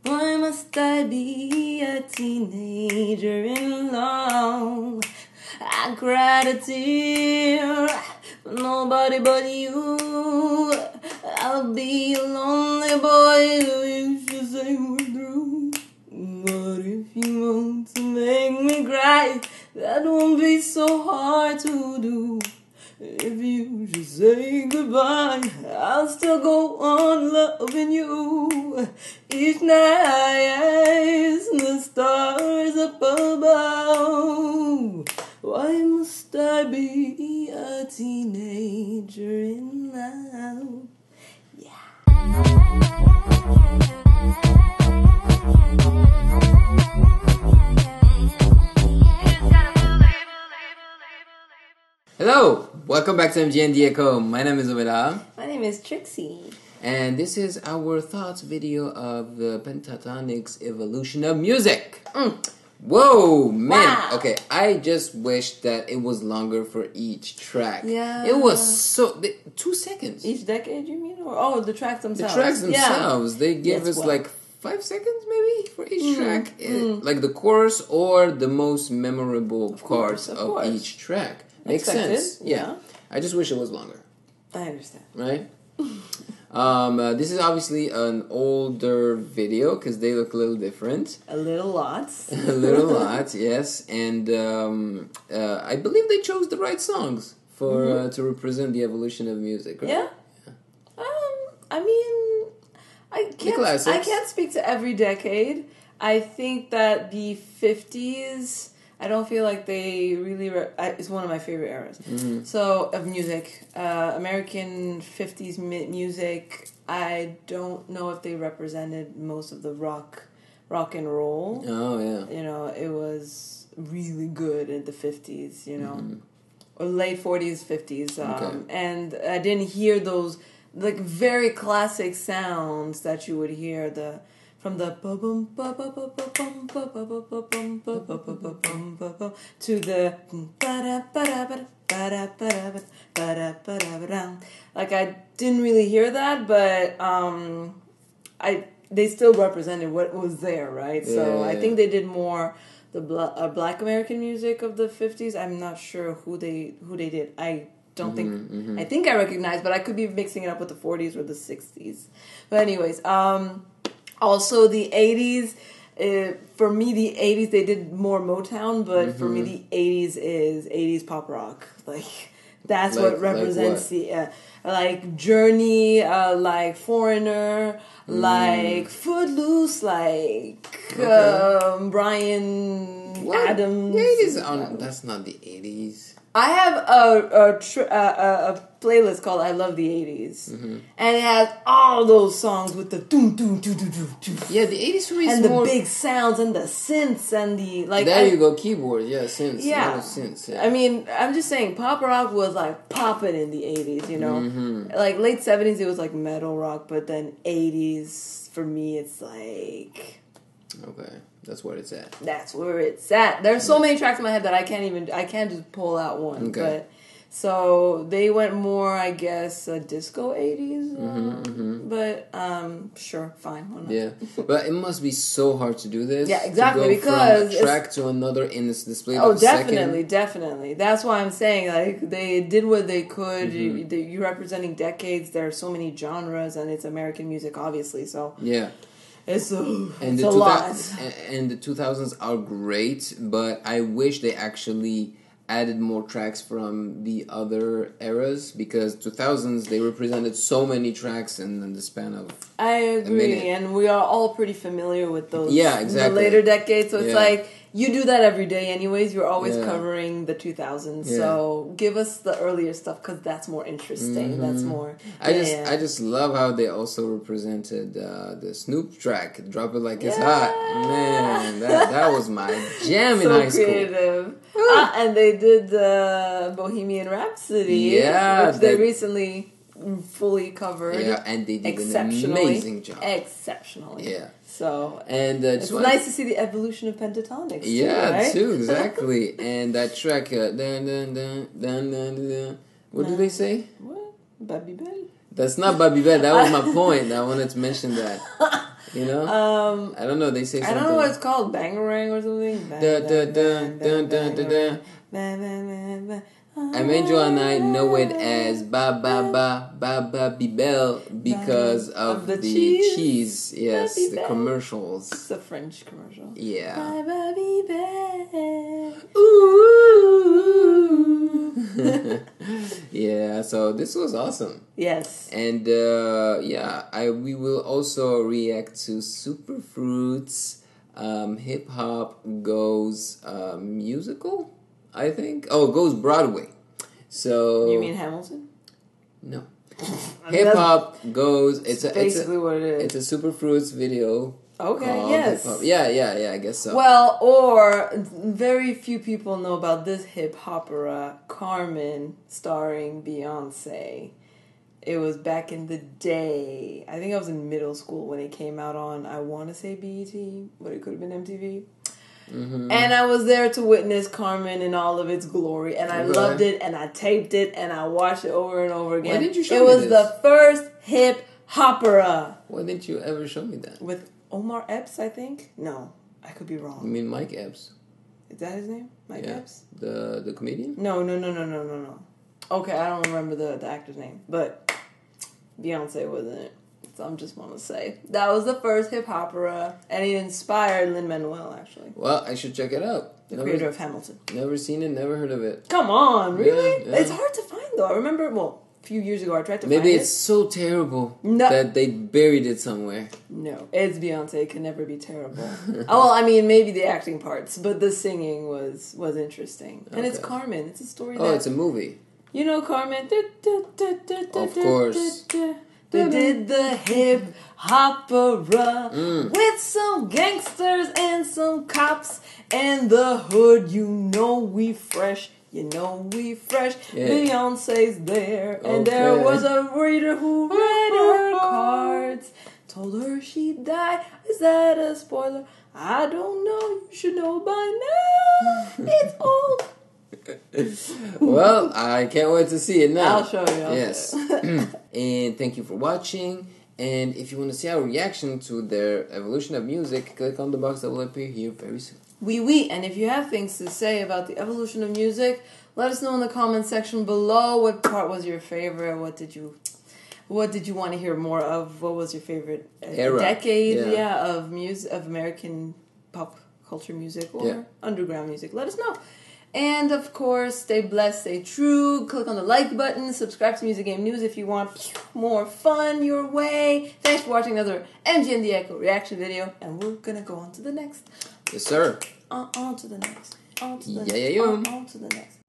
Why must I be a teenager in love? I cried a tear for nobody but you. I'll be a lonely boy if you say we're through. But if you want to make me cry, that won't be so hard to do. If you just say goodbye, I'll still go on loving you. Each night, the stars up above. Why must I be a teenager in love? Hello, welcome back to MGN Echo. My name is Ovela. My name is Trixie. And this is our thoughts video of the Pentatonix evolution of music. Whoa, man. Wow. Okay, I just wish that it was longer for each track. Yeah. It was so... 2 seconds. Each decade, you mean? Or the tracks themselves? The tracks themselves. Yeah. They give us well. like 5 seconds maybe for each track. Like the chorus or the most memorable parts of each track. Makes sense. Yeah. I just wish it was longer. I understand. Right? This is obviously an older video because they look a little different. A little lot. A little lot, yes. And I believe they chose the right songs for to represent the evolution of music, right? Yeah. I mean, I can't speak to every decade. I think that the 50s... I don't feel like they really... it's one of my favorite eras. So, of music. American 50s music, I don't know if they represented most of the rock and roll. Oh, yeah. You know, it was really good in the 50s, you know. Or late 40s, 50s. And I didn't hear those, like, very classic sounds that you would hear from the to the like I didn't really hear that, but they still represented what was there, right? So I think they did more the Black American music of the 50s. I'm not sure who they did. I don't think I think I recognize, but I could be mixing it up with the 40s or the 60s. But anyways, also, the 80s, for me, the 80s, they did more Motown, but for me, the 80s is 80s pop rock. Like, that's what represents the, like, Journey, like, Foreigner, like, Footloose, like, Bryan Adams. The 80s, that's not the 80s. I have a playlist called I Love the 80s. And it has all those songs with the doom, doom, doom, doom, doom, doom. Yeah, the 80s for me is and more... the big sounds and the synths and the... like. There you go, keyboard, synths. Yeah. Synths, I mean, I'm just saying, pop rock was like popping in the 80s, you know? Like late 70s, it was like metal rock, but then 80s, for me, it's like... Okay. That's where it's at. That's where it's at. There's so many tracks in my head that I can't just pull out one. Okay. But so they went more, I guess, disco 80s. But sure, fine. Why not? Yeah, but it must be so hard to do this. Yeah, exactly. To go because from a track to another in this display. Oh, definitely. That's why I'm saying like they did what they could. You're representing decades. There are so many genres, and it's American music, obviously. So yeah. It's a lot. And the 2000s are great, but I wish they actually added more tracks from the other eras, because 2000s, they represented so many tracks in the span of I agree, and we are all pretty familiar with those. Yeah, exactly. In the later decades, so it's like, you do that every day anyways. You're always covering the 2000s, so give us the earlier stuff, because that's more interesting. That's more... I just love how they also represented the Snoop track, Drop It Like It's Hot. Man, that was my jam in high school. So creative. And they did the Bohemian Rhapsody, which they recently fully covered. Yeah, and they did an amazing job. Exceptionally. Yeah. So, and it's nice to see the evolution of Pentatonix. Yeah, right? too, exactly. And that track, dun, dun, dun, dun, dun, dun. What did they say? What? Babybel? That's not Babybel. That was my point. I wanted to mention that. You know? I don't know. They say something. I don't know what it's called. Bangarang or something. Emmanuel and I know it as ba ba ba ba ba bibel because of the cheese. Yes, the commercials. It's a French commercial. Yeah. Ba ba bibel. Ooh. Yeah. So this was awesome. Yes. And we will also react to Superfruit's Hip Hop Goes musical. I think. Oh, it goes Broadway. So you mean Hamilton? No. Hip Hop Goes. It's basically what it is. It's a Superfruits video. Okay. Yes. Hip-hop. Yeah. I guess so. Well, or very few people know about this hip hopera, Carmen, starring Beyonce. It was back in the day. I think I was in middle school when it came out on, I want to say BET, but it could have been MTV. Mm-hmm. And I was there to witness Carmen in all of its glory, and I loved it, and I taped it, and I watched it over and over again. Why did you show me this? It was the first hip hopera. Why didn't you ever show me that? With Omar Epps, I think? No, I could be wrong. You mean Mike Epps? Is that his name? Mike Epps? The comedian? No. Okay, I don't remember the actor's name, but Beyonce was in it. So I'm just want to say that was the first hip hopera, and it inspired Lin-Manuel actually. Well, I should check it out. The creator of Hamilton. Never seen it, never heard of it. Come on, really? Yeah. It's hard to find though. I rember, a few years ago I tried to find it. Maybe it's so terrible that they buried it somewhere. No, it's Beyonce. It can never be terrible. Well, I mean, maybe the acting parts, but the singing was interesting. And it's Carmen. It's a story. Oh, it's a movie. You know Carmen. Of course. They did the hip hopera with some gangsters and some cops and the hood. You know we fresh. Yeah. Beyonce's there, and there was a reader who read her cards. Told her she died. Is that a spoiler? I don't know. You should know by now. It's old. Well, I can't wait to see it now. I'll show you. Yes. And thank you for watching. And if you want to see our reaction to their evolution of music, click on the box that will appear here very soon. Oui. And if you have things to say about the evolution of music, let us know in the comment section below. What part was your favorite? What did you want to hear more of? What was your favorite decade? Of music, of American pop culture music or underground music? Let us know. And of course, stay blessed, stay true. Click on the like button. Subscribe to Music Game News if you want more fun your way. Thanks for watching another MG and the Echo reaction video. And we're going to go on to the next. Yes, sir. On to the next. On to the next.